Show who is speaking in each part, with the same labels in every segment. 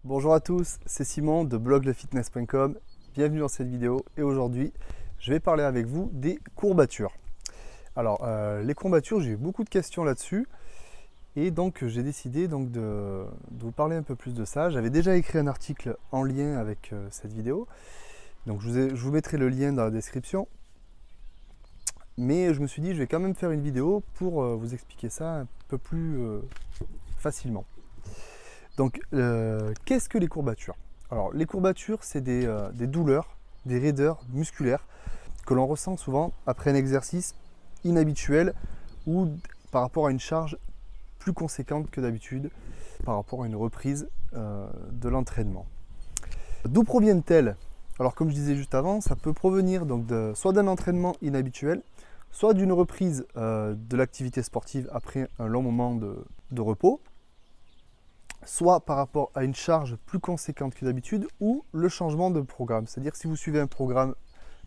Speaker 1: Bonjour à tous, c'est Simon de bloglefitness.com. Bienvenue dans cette vidéo et aujourd'hui je vais parler avec vous des courbatures. Alors les courbatures, j'ai eu beaucoup de questions là-dessus et donc j'ai décidé de vous parler un peu plus de ça. J'avais déjà écrit un article en lien avec cette vidéo, donc je vous mettrai le lien dans la description. Mais je me suis dit je vais quand même faire une vidéo pour vous expliquer ça un peu plus facilement. Donc, qu'est-ce que les courbatures? Alors, les courbatures, c'est des douleurs, des raideurs musculaires que l'on ressent souvent après un exercice inhabituel ou par rapport à une charge plus conséquente que d'habitude, par rapport à une reprise de l'entraînement. D'où proviennent-elles? Alors, comme je disais juste avant, ça peut provenir donc soit d'un entraînement inhabituel, soit d'une reprise de l'activité sportive après un long moment de repos, soit par rapport à une charge plus conséquente que d'habitude ou le changement de programme. C'est-à-dire si vous suivez un programme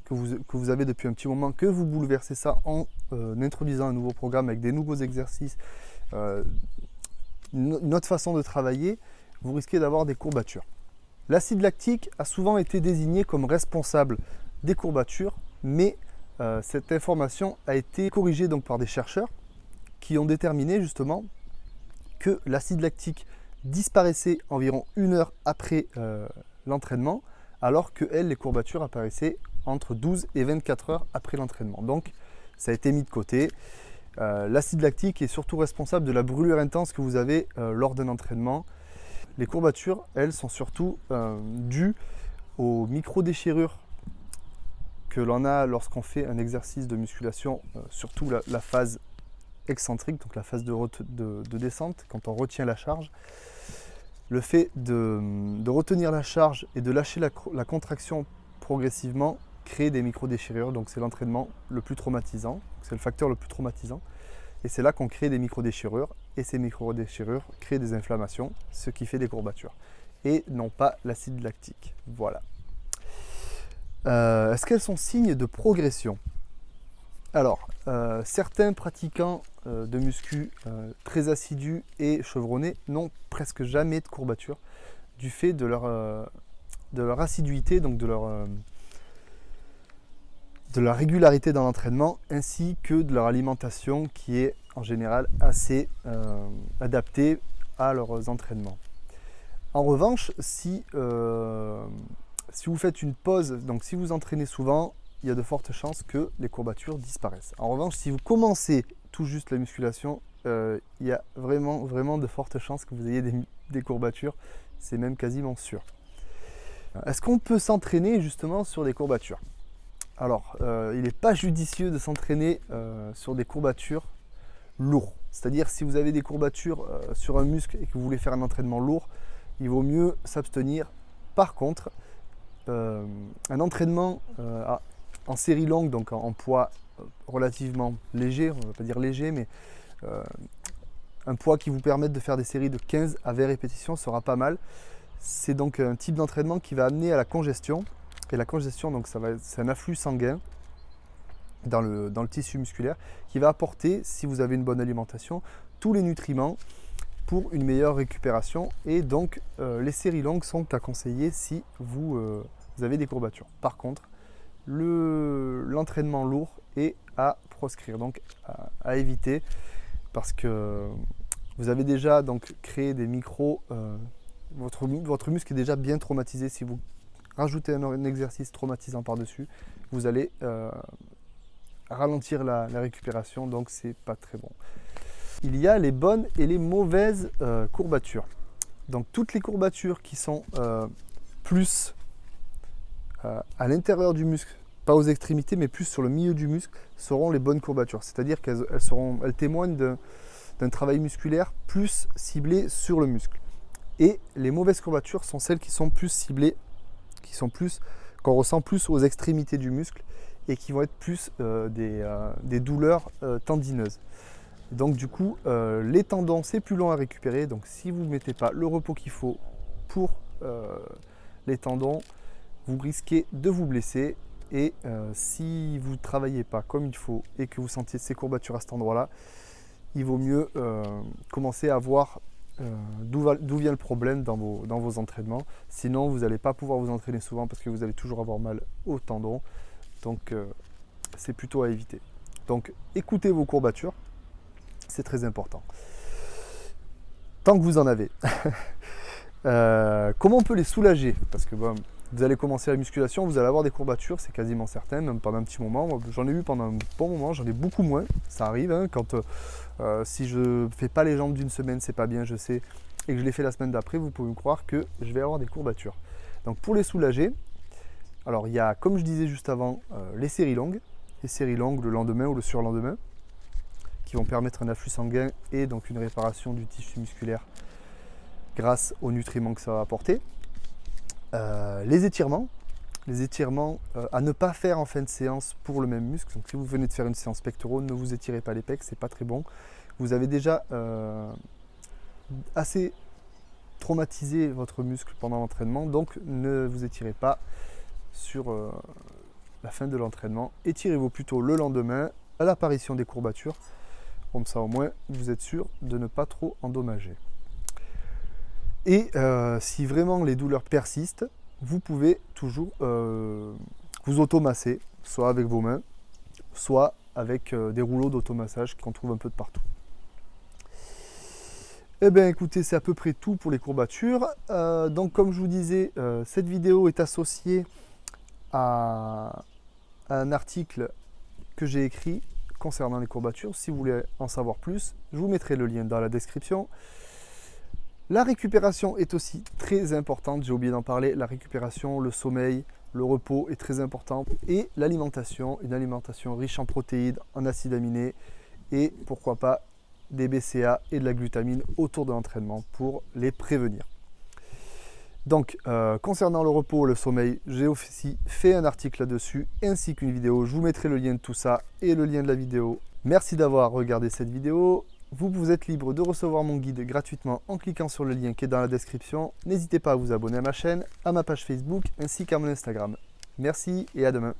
Speaker 1: que vous avez depuis un petit moment, que vous bouleversez ça en introduisant un nouveau programme avec des nouveaux exercices, une autre façon de travailler, vous risquez d'avoir des courbatures. L'acide lactique a souvent été désigné comme responsable des courbatures, mais cette information a été corrigée donc par des chercheurs qui ont déterminé justement que l'acide lactique disparaissait environ 1 heure après l'entraînement, alors que les courbatures apparaissaient entre 12 et 24 heures après l'entraînement. Donc ça a été mis de côté. L'acide lactique est surtout responsable de la brûlure intense que vous avez lors d'un entraînement. Les courbatures, elles, sont surtout dues aux micro-déchirures que l'on a lorsqu'on fait un exercice de musculation, surtout la phase excentrique, donc la phase de descente, quand on retient la charge. Le fait de retenir la charge et de lâcher la contraction progressivement crée des micro-déchirures, donc c'est l'entraînement le plus traumatisant, c'est le facteur le plus traumatisant, et c'est là qu'on crée des micro-déchirures, et ces micro-déchirures créent des inflammations, ce qui fait des courbatures, et non pas l'acide lactique. Voilà. Est-ce qu'elles sont signes de progression? Alors, certains pratiquants de muscu très assidus et chevronnés n'ont presque jamais de courbatures du fait de leur assiduité, donc de la régularité dans l'entraînement, ainsi que de leur alimentation qui est en général assez adaptée à leurs entraînements. En revanche, si vous faites une pause, donc si vous entraînez souvent, il y a de fortes chances que les courbatures disparaissent. En revanche, si vous commencez tout juste la musculation, il y a vraiment de fortes chances que vous ayez des courbatures. C'est même quasiment sûr. Est-ce qu'on peut s'entraîner justement sur des courbatures? Alors, il n'est pas judicieux de s'entraîner sur des courbatures lourdes. C'est-à-dire, si vous avez des courbatures sur un muscle et que vous voulez faire un entraînement lourd, il vaut mieux s'abstenir. Par contre, un entraînement en série longue, donc en poids relativement léger, on ne va pas dire léger, mais un poids qui vous permette de faire des séries de 15 à 20 répétitions sera pas mal. C'est donc un type d'entraînement qui va amener à la congestion. Et la congestion, donc c'est un afflux sanguin dans le tissu musculaire qui va apporter, si vous avez une bonne alimentation, tous les nutriments pour une meilleure récupération. Et donc les séries longues sont à conseiller si vous avez des courbatures. Par contre, l'entraînement lourd est à proscrire, donc à éviter, parce que vous avez déjà donc créé des micros, votre muscle est déjà bien traumatisé. Si vous rajoutez un exercice traumatisant par-dessus, vous allez ralentir la récupération, donc c'est pas très bon. Il y a les bonnes et les mauvaises courbatures. Donc toutes les courbatures qui sont plus à l'intérieur du muscle, pas aux extrémités, mais plus sur le milieu du muscle, seront les bonnes courbatures. C'est-à-dire qu'elles témoignent d'un travail musculaire plus ciblé sur le muscle. Et les mauvaises courbatures sont celles qui sont plus ciblées, qu'on ressent plus aux extrémités du muscle et qui vont être plus des douleurs tendineuses. Et donc du coup, les tendons, c'est plus long à récupérer. Donc si vous ne mettez pas le repos qu'il faut pour les tendons, vous risquez de vous blesser. Et si vous ne travaillez pas comme il faut et que vous sentiez ces courbatures à cet endroit-là, il vaut mieux commencer à voir d'où vient le problème dans vos entraînements. Sinon, vous n'allez pas pouvoir vous entraîner souvent parce que vous allez toujours avoir mal au tendon. Donc, c'est plutôt à éviter. Donc, écoutez vos courbatures, c'est très important. Tant que vous en avez. Comment on peut les soulager? Parce que bon, vous allez commencer la musculation, vous allez avoir des courbatures, c'est quasiment certain, même pendant un petit moment. J'en ai eu pendant un bon moment, j'en ai beaucoup moins. Ça arrive, hein, quand si je ne fais pas les jambes d'une semaine, c'est pas bien, je sais, et que je les fais la semaine d'après, vous pouvez me croire que je vais avoir des courbatures. Donc pour les soulager, alors il y a, comme je disais juste avant, les séries longues le lendemain ou le surlendemain, qui vont permettre un afflux sanguin et donc une réparation du tissu musculaire grâce aux nutriments que ça va apporter. Les étirements à ne pas faire en fin de séance pour le même muscle. Donc si vous venez de faire une séance pectoraux, ne vous étirez pas les pecs, c'est pas très bon. Vous avez déjà assez traumatisé votre muscle pendant l'entraînement, donc ne vous étirez pas sur la fin de l'entraînement. Étirez-vous plutôt le lendemain à l'apparition des courbatures. Comme ça au moins vous êtes sûr de ne pas trop endommager. Et si vraiment les douleurs persistent, vous pouvez toujours vous automasser, soit avec vos mains, soit avec des rouleaux d'automassage qu'on trouve un peu de partout. Eh bien écoutez, c'est à peu près tout pour les courbatures. Donc comme je vous disais, cette vidéo est associée à un article que j'ai écrit concernant les courbatures. Si vous voulez en savoir plus, je vous mettrai le lien dans la description. La récupération est aussi très importante, j'ai oublié d'en parler. La récupération, le sommeil, le repos est très important. Et l'alimentation, une alimentation riche en protéines, en acides aminés et pourquoi pas des BCA et de la glutamine autour de l'entraînement pour les prévenir. Donc, concernant le repos, le sommeil, j'ai aussi fait un article là-dessus ainsi qu'une vidéo. Je vous mettrai le lien de tout ça et le lien de la vidéo. Merci d'avoir regardé cette vidéo. Vous êtes libre de recevoir mon guide gratuitement en cliquant sur le lien qui est dans la description. N'hésitez pas à vous abonner à ma chaîne, à ma page Facebook ainsi qu'à mon Instagram. Merci et à demain.